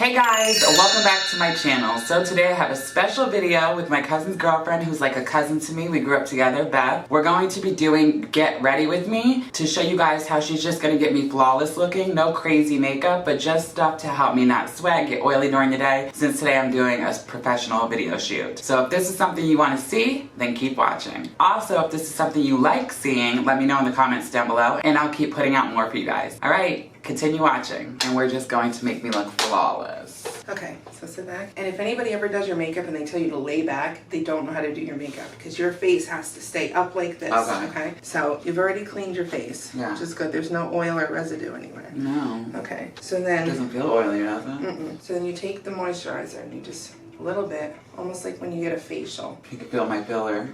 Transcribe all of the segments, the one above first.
Hey guys, welcome back to my channel. So today I have a special video with my cousin's girlfriend who's like a cousin to me. We grew up together, Beth. We're going to be doing Get Ready With Me to show you guys how she's just gonna get me flawless looking. No crazy makeup, but just stuff to help me not sweat, get oily during the day, since today I'm doing a professional video shoot. So if this is something you wanna see, then keep watching. Also, if this is something you like seeing, let me know in the comments down below and I'll keep putting out more for you guys. All right. Continue watching, and we're just going to make me look flawless. Okay, so sit back. And if anybody ever does your makeup and they tell you to lay back, they don't know how to do your makeup because your face has to stay up like this. Okay. So you've already cleaned your face, which is good. There's no oil or residue anywhere. No. Okay, so then... It doesn't feel oily, does it? So then you take the moisturizer and you just, a little bit, almost like when you get a facial. You can feel my filler.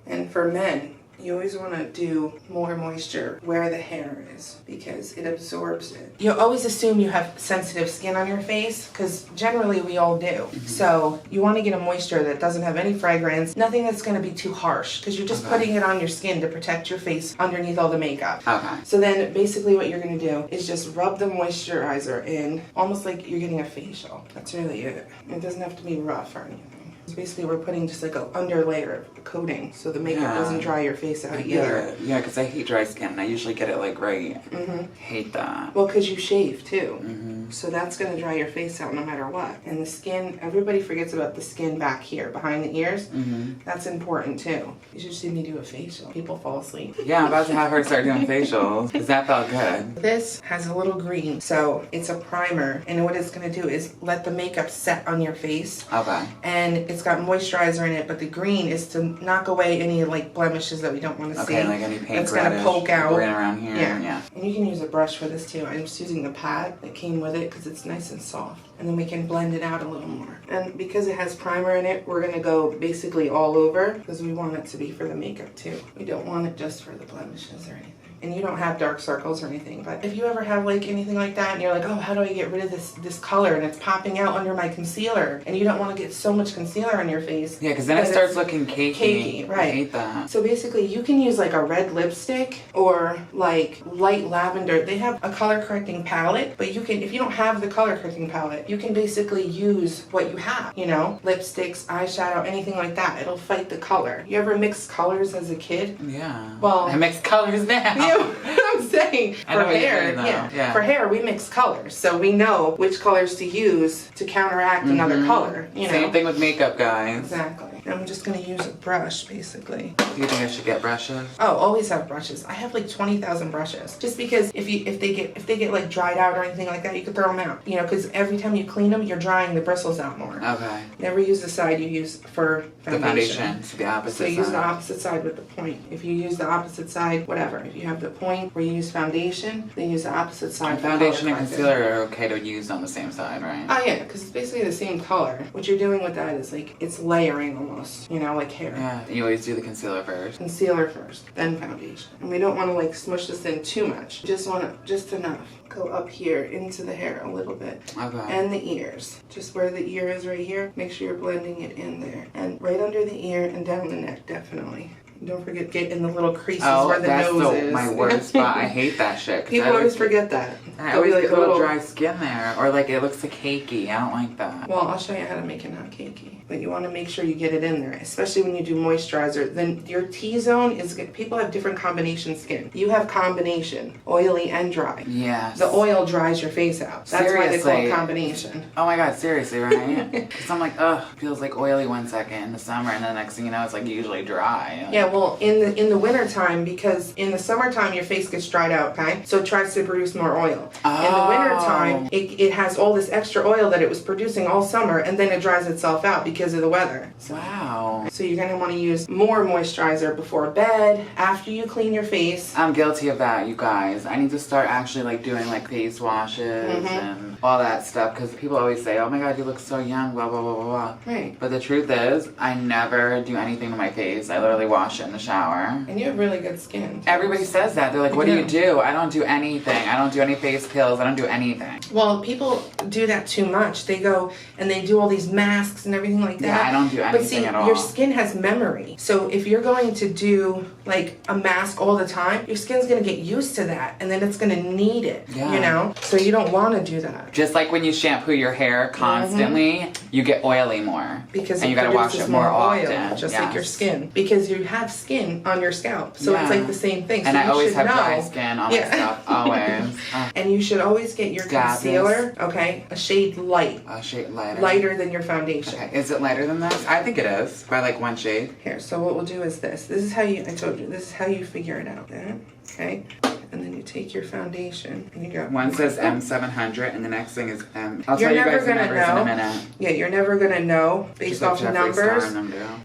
And for men, you always want to do more moisture where the hair is because it absorbs it. You always assume you have sensitive skin on your face because generally we all do. So you want to get a moisture that doesn't have any fragrance, nothing that's going to be too harsh because you're just putting it on your skin to protect your face underneath all the makeup. Okay. So then basically what you're going to do is just rub the moisturizer in almost like you're getting a facial. That's really it. It doesn't have to be rough or anything. Basically, we're putting just like an under layer of coating so the makeup doesn't dry your face out either. Yeah, because I hate dry skin and I usually get it like right. Hate that. Well, because you shave too. So that's going to dry your face out no matter what. And the skin, everybody forgets about the skin back here, behind the ears. That's important too. You should see me do a facial. People fall asleep. Yeah, I'm about to have her start doing facials because that felt good. This has a little green, so it's a primer. And what it's going to do is let the makeup set on your face. Okay. And it's got moisturizer in it, but the green is to knock away any like blemishes that we don't want to see. Okay, like any paint that's going to poke out. Right around here. Yeah. And you can use a brush for this too. I'm just using the pad that came with it because it's nice and soft. And then we can blend it out a little more. And because it has primer in it, we're going to go basically all over because we want it to be for the makeup too. We don't want it just for the blemishes or anything. And you don't have dark circles or anything, but if you ever have like anything like that and you're like, oh, how do I get rid of this color and it's popping out under my concealer and you don't want to get so much concealer on your face. Yeah, because then it starts looking cakey. Right. I hate that. So basically you can use like a red lipstick or like light lavender. They have a color correcting palette, but you can, if you don't have the color correcting palette, you can basically use what you have, you know, lipsticks, eyeshadow, anything like that. It'll fight the color. You ever mix colors as a kid? Yeah. Well, I mix colors now. I'm saying for hair, for hair we mix colors, so we know which colors to use to counteract another color. You know? Same thing with makeup, guys. Exactly. I'm just gonna use a brush, basically. Do you think I should get brushes? Oh, always have brushes. I have like 20,000 brushes. Just because if they get like dried out or anything like that, you can throw them out. You know, because every time you clean them, you're drying the bristles out more. Okay. Never use the side you use for foundation. The foundation, so the opposite side. So use the opposite side with the point. If you use the opposite side, whatever. If you have the point where you use foundation, then use the opposite side. Foundation and concealer are okay to use on the same side, right? Oh yeah, because it's basically the same color. What you're doing with that is like, it's layering almost, you know, like hair. Yeah, you always do the concealer first. Concealer first, then foundation. And we don't want to like smush this in too much. Just want to, just enough. Go up here into the hair a little bit. Okay. And the ears. Just where the ear is right here, make sure you're blending it in there. And right under the ear and down the neck, definitely. Don't forget, get in the little creases where the nose is. Oh, that's my worst spot. I hate that shit. People always forget that. I always get a little dry skin there. Or like it looks like cakey. I don't like that. Well, I'll show you how to make it not cakey. But you want to make sure you get it in there, especially when you do moisturizer. Then your T-zone is good. People have different combination skin. You have combination, oily and dry. Yes. The oil dries your face out. That's why they call it combination. Oh my god, seriously, right? Because I'm like, ugh, feels like oily one second in the summer, and then the next thing you know, it's like usually dry. Yeah, well, in the winter time, because in the summertime your face gets dried out, okay? So it tries to produce more oil. Oh. In the winter time, it has all this extra oil that it was producing all summer, and then it dries itself out because of the weather. So, wow. So you're gonna want to use more moisturizer before bed, after you clean your face. I'm guilty of that, you guys. I need to start actually like doing like face washes and all that stuff because people always say, oh my god, you look so young, blah, blah, blah, blah, blah. Right. But the truth is, I never do anything to my face. I literally wash it in the shower. And you have really good skin. Everybody says that. They're like, what do you do? I don't do anything. I don't do any face pills. I don't do anything. Well, people do that too much. They go and they do all these masks and everything like that. Yeah, I don't do anything at all. But see, your skin has memory. So if you're going to do like a mask all the time, your skin's gonna get used to that, and then it's gonna need it, you know? So you don't wanna do that. Just like when you shampoo your hair constantly, you get oily more. Because and you gotta wash it more oil, often. just like your skin. Because you have skin on your scalp, so it's like the same thing. So and I always have know, dry skin on my scalp, always. And you should always get your concealer, okay, a shade light. A shade lighter. Lighter than your foundation. Okay, is it lighter than this? I think it is, by like one shade. Here, so what we'll do is this. This is how you, I told you, this is how you figure it out, okay? And then you take your foundation and you go. One says M700 and the next thing is M. I'll tell you guys the numbers in a minute. Yeah, you're never gonna know based off the numbers.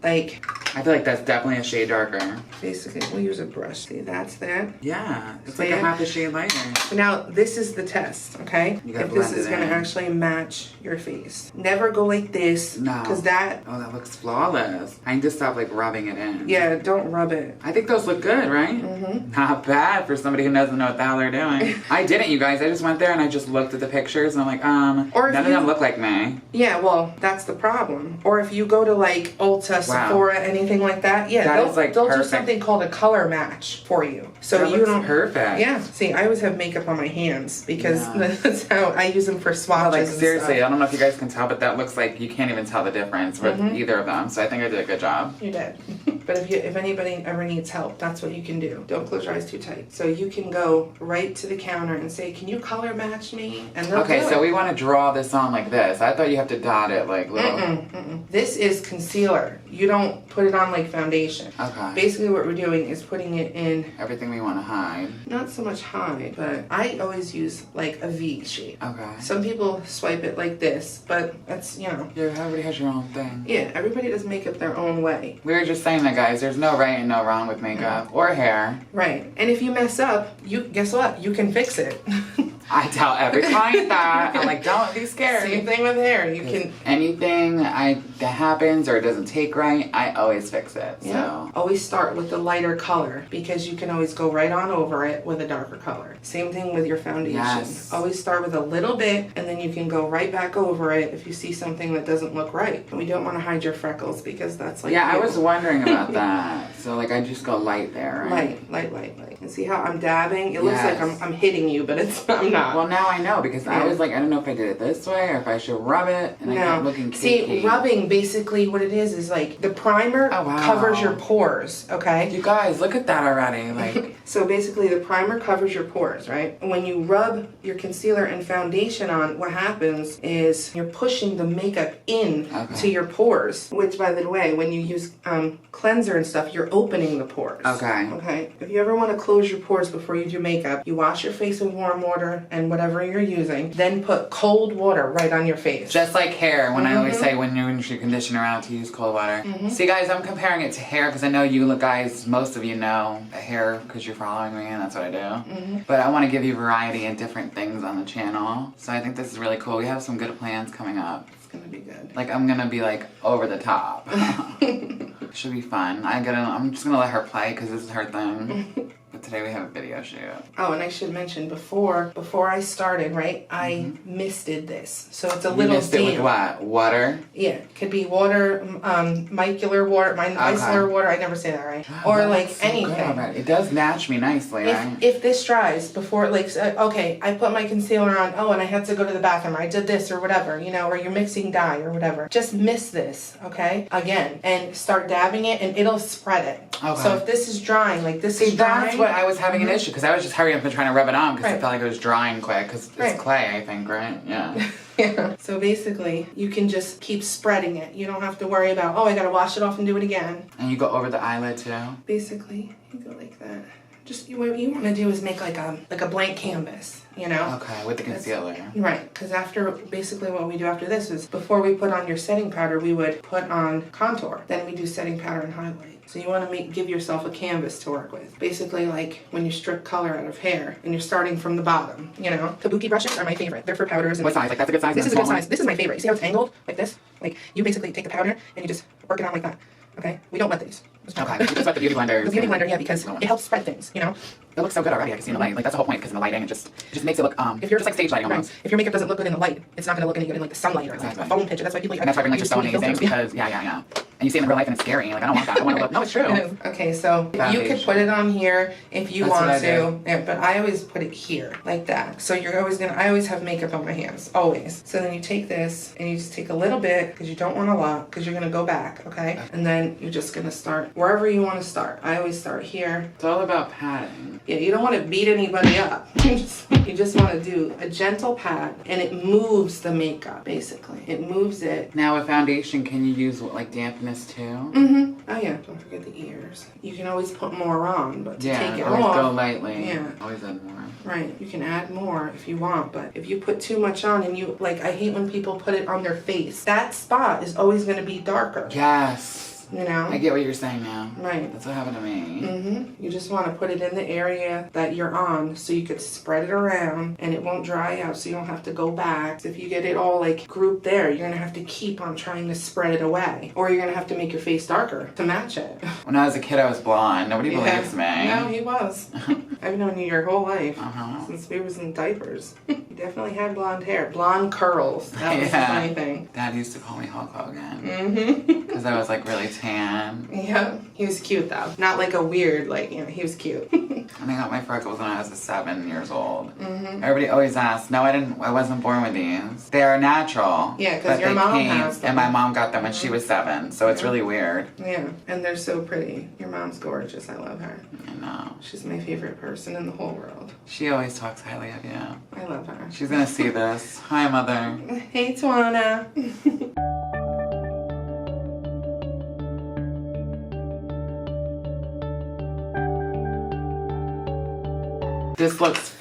Like, I feel like that's definitely a shade darker. Basically, we'll use a brush. See, that's that. Yeah, it's like a half a shade lighter. So now this is the test, okay? If this is gonna actually match your face. Never go like this. No. Because that. Oh, that looks flawless. I need to stop like rubbing it in. Yeah, don't rub it. I think those look good, right? Mm-hmm. Not bad for somebody who doesn't know what the hell they're doing. I didn't, you guys. I just went there and I just looked at the pictures and I'm like, none of them look like me. Yeah, well, that's the problem. Or if you go to like Ulta, Sephora, anything like that, yeah, they'll do something called a color match for you. So that you don't. Perfect. Yeah. See, I always have makeup on my hands because that's how I use them for swatches. No, like seriously, I don't know if you guys can tell, but that looks like you can't even tell the difference with either of them. So I think I did a good job. You did. But if anybody ever needs help, that's what you can do. Don't close your eyes too tight. So you can go right to the counter and say, "Can you color match me?" And they'll do so it. we want to draw this on like this. I thought you have to dot it like little. This is concealer. You don't put it on like foundation. Okay. Basically what we're doing is putting it in everything we want to hide. Not so much hide, but I always use like a V shape. Okay. Some people swipe it like this, but that's, you know. Yeah, everybody has your own thing. Yeah, everybody does makeup their own way. We were just saying that, guys. There's no right and no wrong with makeup or hair. Right. And if you mess up, guess what? You can fix it. I tell every client that. I'm like, don't be scared. Same thing with hair. You can anything that happens or it doesn't take right, I always fix it. Yeah. So always start with the lighter color because you can always go right on over it with a darker color. Same thing with your foundation. Yes. Always start with a little bit and then you can go right back over it if you see something that doesn't look right. And we don't want to hide your freckles because that's like I was wondering about that. So like I just go light there, right? Light. And see how I'm dabbing? It looks like I'm hitting you, but I'm not. Well, now I know because I was like, I don't know if I did it this way or if I should rub it, and I kept looking cakey. See, rubbing basically what it is like the primer covers your pores, okay? You guys, look at that already. Like so basically the primer covers your pores, right? And when you rub your concealer and foundation on, what happens is you're pushing the makeup in to your pores, which by the way, when you use cleanser and stuff, you're opening the pores. Okay. If you ever want to close your pores before you do makeup, you wash your face with warm water and whatever you're using, then put cold water right on your face. Just like hair, when I always say when you rinse your conditioner out to use cold water. See guys, I'm comparing it to hair because I know you guys, most of you know hair because you're following me and that's what I do. But I want to give you variety and different things on the channel. So I think this is really cool. We have some good plans coming up. It's gonna be good. Like I'm gonna be like over the top. Should be fun. I'm just gonna let her play because this is her thing. But today we have a video shoot. Oh, and I should mention before I started, right? I misted this, so it's a little. You missed it with what? Water? Yeah, it could be water, micellar water, micellar water. I never say that right. Or like so anything. It does match me nicely, right? If this dries before, like, okay, I put my concealer on. Oh, and I had to go to the bathroom. I did this or whatever, you know, or you're mixing dye or whatever. Just mist this, okay? Again, and start dabbing it, and it'll spread it. Okay. So if this is drying, like this is drying. That's what I was having an issue because I was just hurrying up and trying to rub it on because I felt like it was drying quick because it's clay, I think, right? Yeah. Yeah. So basically, you can just keep spreading it. You don't have to worry about, oh, I gotta wash it off and do it again. And you go over the eyelid too? Basically, you go like that. Just what you want to do is make like a blank canvas, you know? Okay, with the concealer. Right, because basically what we do after this is before we put on your setting powder, we would put on contour. Then we do setting powder and highlight. So you want to give yourself a canvas to work with. Basically like when you strip color out of hair and you're starting from the bottom, you know? Kabuki brushes are my favorite. They're for powders. And what size? Like that's a good size? This is a good size. This is my favorite. You see how it's angled? Like this? Like you basically take the powder and you just work it on like that. Okay? We don't wet these. Okay, you just wet the beauty blender. The beauty blender, yeah, because it helps spread things, you know? It looks so good already. I can see in the light. Like that's the whole point because in the lighting it just makes it look if you're just like stage lighting almost. If your makeup doesn't look good in the light, it's not gonna look any good in like the sunlight or like a phone picture. That's why people and that's why I bring like your Sony's things because yeah. And you see it in real life and it's scary. Like, I don't want that. I want to look. No, it's true. Okay, so you could put it on here if you want to. Yeah, but I always put it here, like that. So you're always gonna, I always have makeup on my hands, always. So then you take this and you just take a little bit, because you don't want a lot, because you're gonna go back, okay? And then you're just gonna start wherever you want to start. I always start here. It's all about patting. Yeah, you don't want to beat anybody up. You just want to do a gentle pat, and it moves the makeup, basically. It moves it. Now with foundation, can you use like dampness too? Mm-hmm. Oh yeah, don't forget the ears. You can always put more on, but to take it always off. go lightly. Yeah. Always add more. Right, you can add more if you want, but if you put too much on and you, like, I hate when people put it on their face. That spot is always going to be darker. Yes. You know? I get what you're saying now. Right. That's what happened to me. Mm-hmm. You just want to put it in the area that you're on so you could spread it around and it won't dry out, so you don't have to go back. If you get it all like grouped there, you're going to have to keep on trying to spread it away. Or you're going to have to make your face darker to match it. When I was a kid, I was blonde. Nobody believes me. No, he was. I've known you your whole life. Uh-huh. Since we was in diapers. You definitely had blonde hair. Blonde curls. That was the funny thing. Dad used to call me Hulk Hogan. Mm-hmm. Because I was like really tan. Yeah. He was cute though. Not like a weird, like, you know, he was cute. And I got my freckles when I was 7 years old. Mm-hmm. Everybody always asks, no, I wasn't born with these. They are natural. Yeah, because your mom has them. And my mom got them when she was 7, so it's really weird. Yeah, and they're so pretty. Your mom's gorgeous. I love her. I know. She's my favorite person in the whole world. She always talks highly of you. I love her. She's gonna see this. Hi, Mother. Hey, Twana.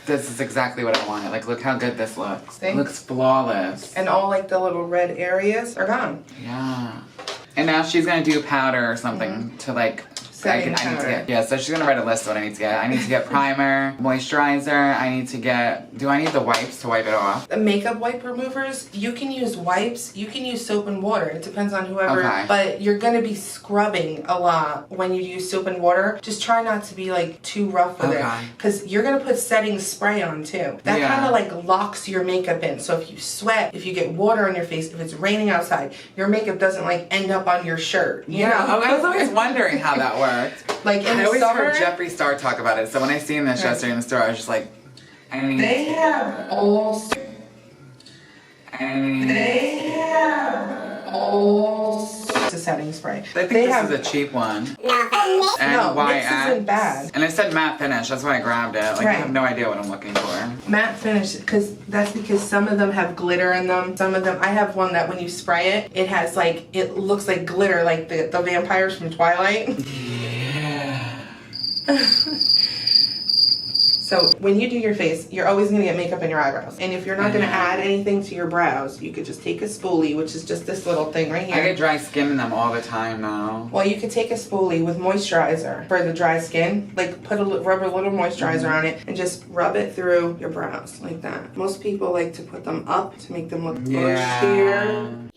This is exactly what I wanted. Like, look how good this looks. Thanks. It looks flawless. And all like the little red areas are gone. Yeah. And now she's gonna do powder or something to like I need to get, yeah, so she's gonna write a list of what I need to get. I need to get primer, moisturizer, I need to get, do I need the wipes to wipe it off? The makeup wipe removers, you can use wipes, you can use soap and water. It depends on whoever, but you're gonna be scrubbing a lot when you use soap and water. Just try not to be like too rough with it, because you're gonna put setting spray on too. That kind of like locks your makeup in. So if you sweat, if you get water on your face, if it's raining outside, your makeup doesn't like end up on your shirt. You know? I was always wondering how that worked. Like in I the always summer, heard Jeffree Star talk about it. So when I seen this yesterday in the store, I was just like, they have all sorts of setting spray. I think this is a cheap one. No, this isn't bad. And it said matte finish. That's why I grabbed it. Like I have no idea what I'm looking for. Matte finish, because some of them have glitter in them. Some of them, I have one that when you spray it, it has like, it looks like glitter, like the vampires from Twilight. Yeah. So when you do your face, you're always gonna get makeup in your eyebrows. And if you're not gonna add anything to your brows, you could just take a spoolie, which is just this little thing right here. I get dry skin in them all the time now. Well, you could take a spoolie with moisturizer for the dry skin. Like rub a little moisturizer on it and just rub it through your brows like that. Most people like to put them up to make them look bushier.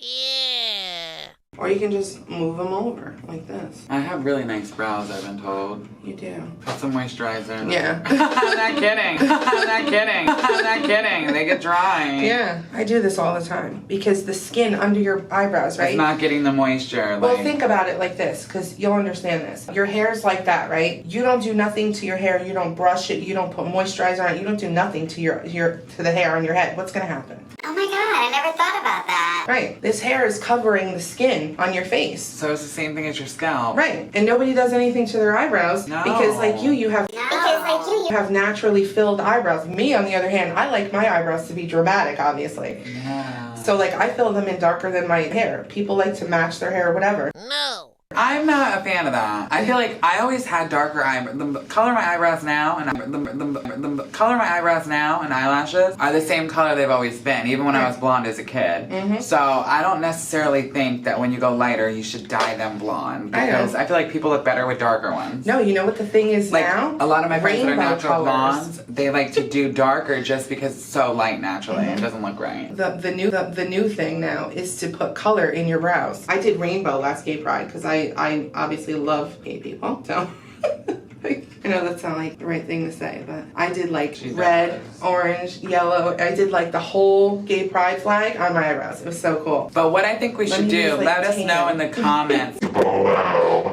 Or you can just move them over like this. I have really nice brows, I've been told. You do. Put some moisturizer. Yeah. I'm not kidding. I'm not kidding. I'm not kidding. They get dry. Yeah. I do this all the time because the skin under your eyebrows, right? It's not getting the moisture. Well, think about it like this, because you'll understand this. Your hair's like that, right? You don't do nothing to your hair. You don't brush it. You don't put moisturizer on it. You don't do nothing to to the hair on your head. What's gonna happen? Oh my god, I never thought about that. Right. This hair is covering the skin on your face. So it's the same thing as your scalp. Right. And nobody does anything to their eyebrows because like you have naturally filled eyebrows. Me, on the other hand, I like my eyebrows to be dramatic, obviously. Yeah. So like I fill them in darker than my hair. People like to match their hair or whatever. No. I'm not a fan of that. I feel like I always had darker eyebrows. The color of my eyebrows now and the color of my eyebrows now and eyelashes are the same color they've always been, even when I was blonde as a kid. So I don't necessarily think that when you go lighter, you should dye them blonde because I feel like people look better with darker ones. No, you know what the thing is like, now? A lot of my friends that are natural colors. blondes, they like to do darker just because it's so light naturally. It doesn't look right. The new thing now is to put color in your brows. I did rainbow last gay pride because I obviously love gay people, so I know that's not like the right thing to say, but I did like She red, does. orange, yellow. I did like the whole gay pride flag on my eyebrows. It was so cool. But what I think we Let should me do, use, like, let us tan. know in the comments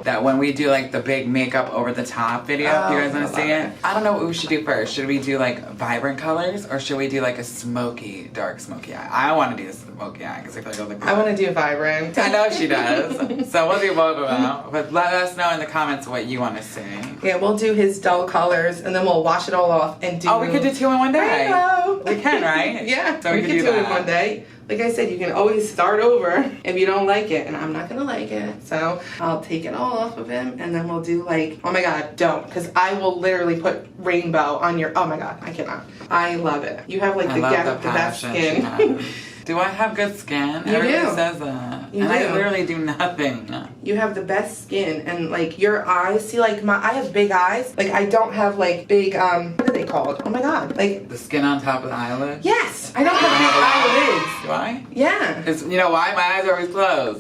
that when we do like the big makeup over the top video, if you guys want I to see love it. I don't know what we should do first. Should we do like vibrant colors or should we do like a smoky, dark smoky eye? I want to do a smoky eye because I feel like it'll look good. I want to do vibrant. I know she does. So we'll do both of them. But let us know in the comments what you want to see. Yeah, we'll do his dull colors and then we'll wash it all off and do. Oh, we could do 2 in one day. I know. We can, right? Yeah, So we we could could do do it in that. one day. Like I said, you can always start over if you don't like it, and I'm not gonna like it. So I'll take it all off of him, and then we'll do like, oh my God, don't, because I will literally put rainbow on your. Oh my God, I cannot. I love it. You have like I the love best passion she skin. has. Do I have good skin? You Everybody do. says that. You and I do. literally do nothing. You have the best skin, and like your eyes. See, like I have big eyes. Like I don't have like big what are they called? Oh my God, like The skin on top of the eyelid? yes, I don't have big eyelids. Do I? Yeah. Because you know why? My eyes are always closed.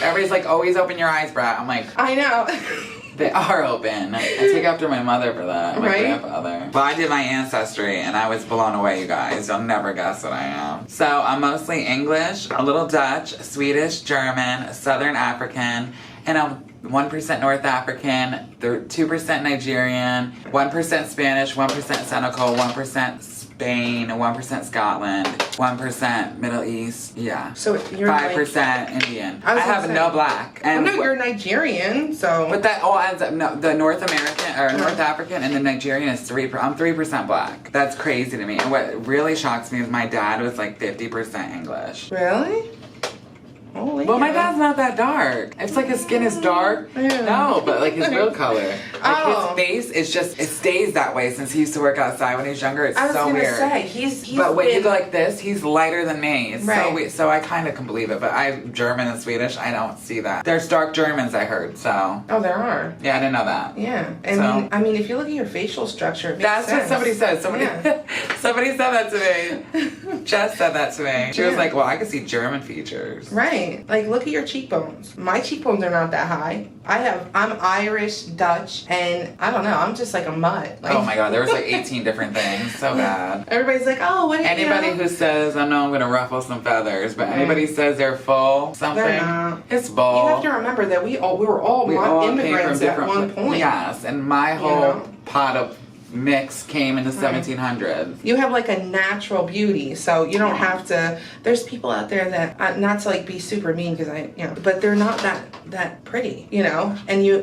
Everybody's like, always open your eyes, Brett. I'm like, I know. they are open. I take after my mother for that. My Right? grandfather. Well, I did my ancestry and I was blown away, you guys. You'll never guess what I am. So I'm mostly English, a little Dutch, Swedish, German, Southern African, and I'm 1% North African, 2% Nigerian, 1% Spanish, 1% Senegal, 1% Spain, 1% Scotland, 1% Middle East. Yeah. So you're 5% Indian. I I was gonna have say- no black. I And know you're Nigerian, so. but that all adds up. No, the North American or North African and the Nigerian is 3%. I'm 3% black. That's crazy to me. And what really shocks me is my dad was like 50% English. Really? Holy Well, my cow. dad's not that dark. It's like his skin is dark. Yeah. No, but like his real color. Like Oh. his face is just, it stays that way since he used to work outside when he was younger. It's I was so gonna weird. say he's But when you been- go like this, he's lighter than me. It's so Right. weird. So I kind of can believe it. But I'm German and Swedish. I don't see that. There's dark Germans, I heard. So Oh, there are. yeah, I didn't know that. Yeah, and So- I mean, if you look at your facial structure, it makes That's sense. what somebody said. Somebody, Yeah. somebody said that to me. Jess said that to me. She was Yeah. like, "Well, I can see German features." Right. Like, look at your cheekbones. My cheekbones are not that high. I'm Irish, Dutch, and I don't know. I'm just like a mutt. Like, Oh my God, there was like 18 different things. So bad. Everybody's like, oh, what? Anybody who says, I know I'm gonna ruffle some feathers, but anybody says they're full something, They're not. it's bull. You have to remember that we were all We all came from immigrants at different one pla- point. Yes, and my whole know? pot of mix came in the 1700s. You have like a natural beauty, so you don't have to. There's people out there that not to like be super mean because but they're not that pretty, And you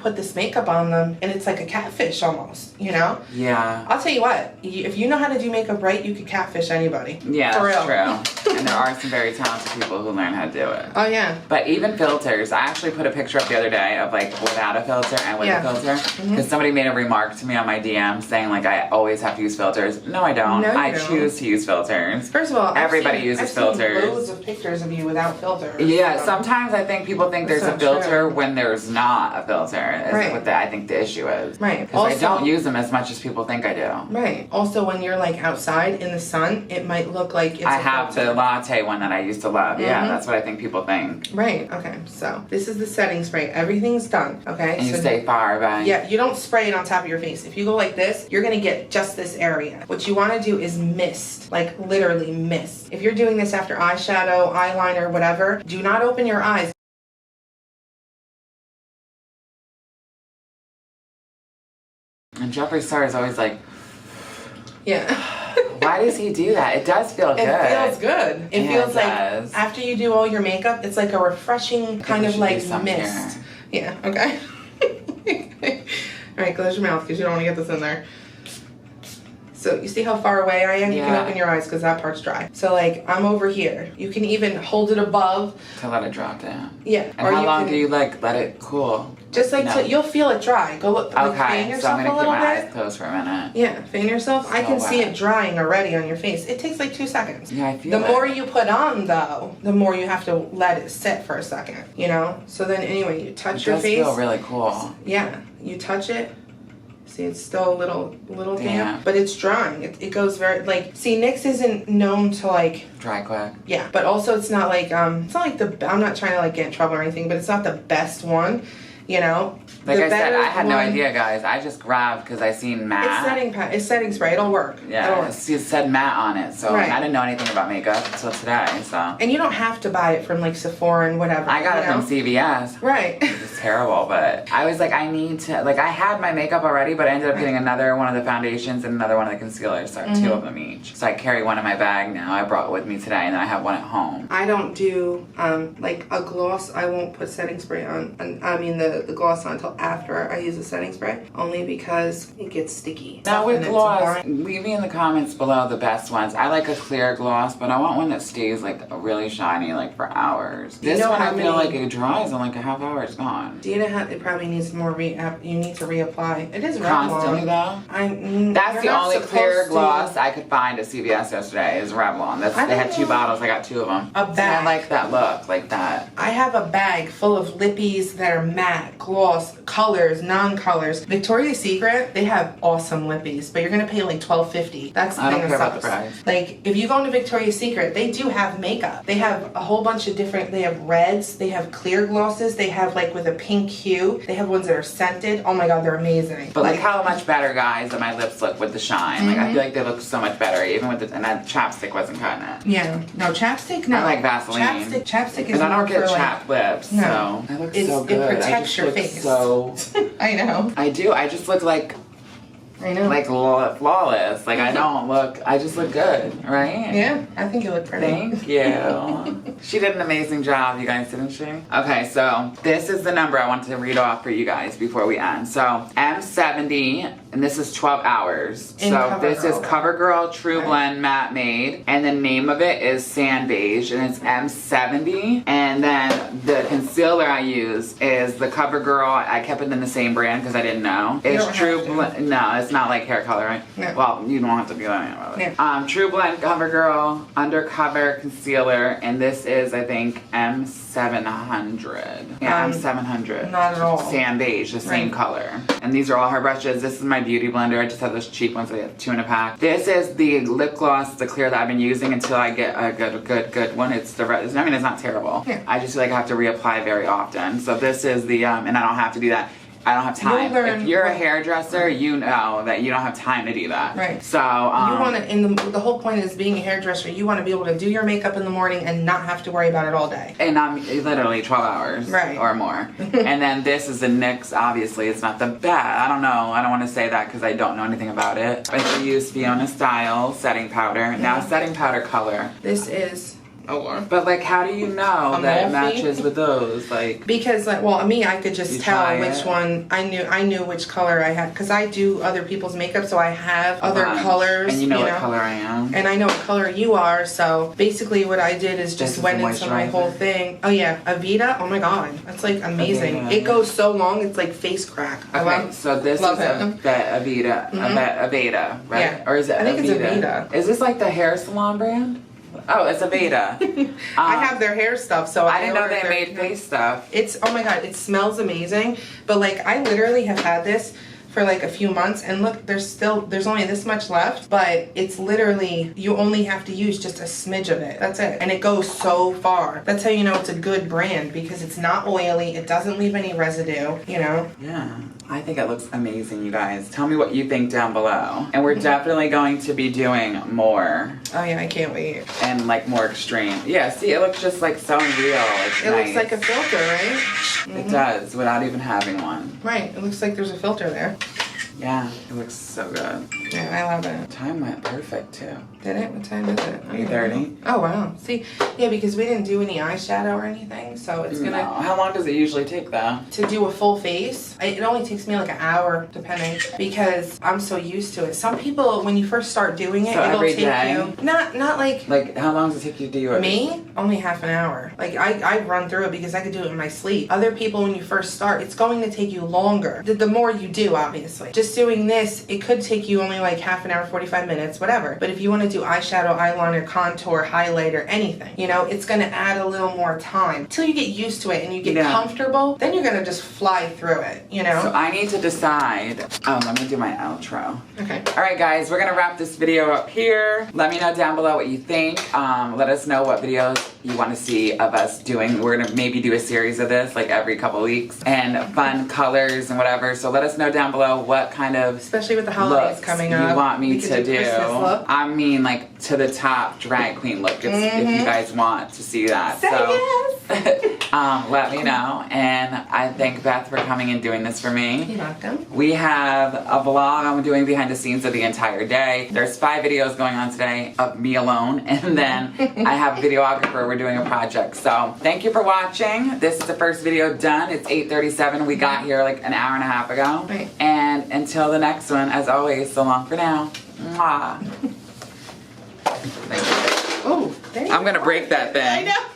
put this makeup on them, and it's like a catfish almost, Yeah. I'll tell you what, if you know how to do makeup right, you could catfish anybody. Yeah, For that's real. true. And there are some very talented people who learn how to do it. Oh yeah. But even filters, I actually put a picture up the other day of like without a filter and with Yeah. a filter. Because somebody made a remark to me on my DM saying like I always have to use filters. No, I don't. No, you I don't. choose to use filters. First of all, Everybody I've uses seen filters. loads of pictures of you without filters. Yeah, so. sometimes I think people think there's That's a not filter true. when there's not a filter. Is Right. what I think the issue is. Right. Because I Also- don't use them as much as people think I do. Right. Also, when you're like outside in the sun, it might look like it's I a have filter. the latte one that I used to love. Yeah, Mhm. that's what I think people think. Right. Okay. So this is the setting spray. Everything's done. Okay. And you so stay far away. Yeah, you don't spray it on top of your face. If you go like this, you're gonna get just this area. What you want to do is mist, like literally mist. If you're doing this after eyeshadow, eyeliner, whatever, do not open your eyes. And Jeffree Star is always like, Yeah. why does he do that? It does feel good. It feels good. It Yeah, feels it like does. after you do all your makeup, it's like a refreshing kind we of should like do some mist. here. Yeah. Okay. All right, close your mouth because you don't want to get this in there. So you see how far away I am? You can Yeah. open your eyes because that part's dry. So like I'm over here. You can even hold it above. To let it drop down. Yeah. And how long do you like let it cool? Just like No. you'll feel it dry. Go look. Like, fan Okay, so yourself I'm gonna a keep little my eyes bit. closed for a minute. Yeah, fan yourself. I So can see wet. it drying already on your face. It takes like 2 seconds. Yeah, I feel The it. more you put on though, the more you have to let it sit for a second. So then anyway, you touch It your does face. feel really cool. Yeah, you touch it. See, it's still a little damp, Damp. but it's drying. It goes very see, NYX isn't known to like Dry quick. yeah, but also it's not like I'm not trying to like get in trouble or anything, but it's not the best one. you know. Like The I said, better I had no one- idea, guys. I just grabbed because I seen matte. It's setting spray. It'll work. Yeah, It'll work. it said matte on it, so Right. I didn't know anything about makeup until today, so. And you don't have to buy it from like Sephora and whatever. I got you it from know? CVS. Right. It's terrible, but I was like, I need to, like, I had my makeup already, but I ended up getting another one of the foundations and another one of the concealers, so I have two of them each. So I carry one in my bag now. I brought it with me today, and then I have one at home. I don't do like a gloss. I won't put setting spray on. I mean the gloss on until after I use the setting spray, only because it gets sticky. Now with And it's gloss, boring. leave me in the comments below the best ones. I like a clear gloss, but I want one that stays like really shiny, like for hours. You This know one how I feel many- like it dries in like a half hour. It's gone. Do you know how it probably needs more you need to reapply? It is Constantly Revlon. though. That's You're the not only clear supposed to- gloss I could find at CVS yesterday is Revlon. I They had don't two know. bottles. I got two of them. A See, I bag. like that look, like that. I have a bag full of lippies that are matte, gloss, colors, non-colors. Victoria's Secret, they have awesome lippies, but you're gonna pay like $12.50. That's the I thing don't that care about sucks. the price. Like, if you go into Victoria's Secret, they do have makeup. They have a whole bunch of different, they have reds, they have clear glosses, they have like with a pink hue, they have ones that are scented. Oh my god, they're amazing. But like how much better, guys, that my lips look with the shine. Like I feel like they look so much better, even with the, and that chapstick wasn't cutting it. Yeah, no, chapstick, no. I like Vaseline. Chapstick is And I more don't get for chapped lips, No. so I look It's- so it good. I protects just your look face. so. I know. I do. I just look like flawless. Like I don't look. I just look good, right? Yeah, I think you look pretty. Thank you. She did an amazing job, you guys, didn't she? Okay, so this is the number I wanted to read off for you guys before we end. So M70, and this is 12 hours. In So this is CoverGirl. CoverGirl True Blend Matte Made, and the name of it is Sand Beige, and it's M70. And then the concealer I use is the CoverGirl. I kept it in the same brand because I didn't know. You It's don't True have to. Blend. No, it's not like hair coloring. No. Well, you don't have to do that. Yeah. True Blend CoverGirl Undercover Concealer, and this is, I think, M700. Yeah, M700. Not at all. Sand Beige, the same Right. color. And these are all her brushes. This is my beauty blender. I just have those cheap ones. I have 2 in a pack. This is the lip gloss, the clear that I've been using until I get a good one. It's the, I mean, it's not terrible. Yeah. I just feel like I have to reapply very often. So this is the, and I don't have to do that. I don't have time. You'll learn If you're a what- hairdresser, you know that you don't have time to do that. Right. So, You want to, and the whole point is being a hairdresser, you want to be able to do your makeup in the morning and not have to worry about it all day. and I'm literally 12 hours Right. or more. And then this is the NYX, obviously. It's not the best. I don't know. I don't want to say that because I don't know anything about it. I use Fiona Style setting powder. Now, setting powder color. This is, But, like, how do you know that it Amalfi? matches with those? Like, because like, well, me, I could just You tell try which it? one, I knew which color I had, because I do other people's makeup, so I have other bunch. colors, And you know what color I am. And I know what color you are, so basically what I did is This just is went the into my moisturizer? whole thing. Oh yeah, Avita, oh my god, that's like amazing. Avita. It goes so long, it's like face crack. I Okay, love, so this love is it. Avita, Aveda, right? Yeah. Or is it I think it's Aveda? Aveda. Is this like the hair salon brand? Oh, it's Aveda. I have their hair stuff, so I didn't know ordered they their- made face stuff. It's, oh my god, it smells amazing. But like, I literally have had this for like a few months, and look, there's only this much left, but it's literally, you only have to use just a smidge of it. That's it. And it goes so far. That's how you know it's a good brand, because it's not oily, it doesn't leave any residue, you know? Yeah, I think it looks amazing, you guys. Tell me what you think down below. And we're definitely going to be doing more Oh yeah, I can't wait. and like more extreme. Yeah, see, it looks just like so unreal. It's It nice. looks like a filter, right? It does, without even having one. Right, it looks like there's a filter there. Yeah, it looks so good. Yeah, I love it. Time went perfect too. Did it? What time is it? 8:30. Oh wow. See, yeah, because we didn't do any eyeshadow or anything, so it's No. gonna, How long does it usually take though? to do a full face, it only takes me like an hour, depending, because I'm so used to it. Some people, when you first start doing it, So it'll every take day? you, not like, Like, how long does it take you to do yours? me, only half an hour. Like, I run through it because I could do it in my sleep. Other people, when you first start, it's going to take you longer. The more you do, obviously. Just just doing this, it could take you only like half an hour, 45 minutes, whatever. But if you want to do eyeshadow, eyeliner, contour, highlighter, anything, you know, it's going to add a little more time till you get used to it and you get comfortable. Then you're going to just fly through it, you know. So I need to decide. Oh, let me do my outro. Okay. All right, guys, we're gonna wrap this video up here. Let me know down below what you think. Let us know what videos you want to see of us doing. We're gonna maybe do a series of this like every couple weeks, and fun colors and whatever. So let us know down below what kind of, especially with the holidays coming up, you want me to do. Christmas look. I mean, like to the top drag queen look. If you guys want to see that. Say yes. Let me know, and I thank Beth for coming and doing this for me. You're welcome. We have a vlog I'm doing behind the scenes of the entire day. There's 5 videos going on today of me alone, and then I have a videographer. We're doing a project. So thank you for watching. This is the first video done. It's 8:37. We got here like an hour and a half ago. Right. And until the next one, as always, so long for now. Mwah. Oh, I'm gonna break that thing. I know.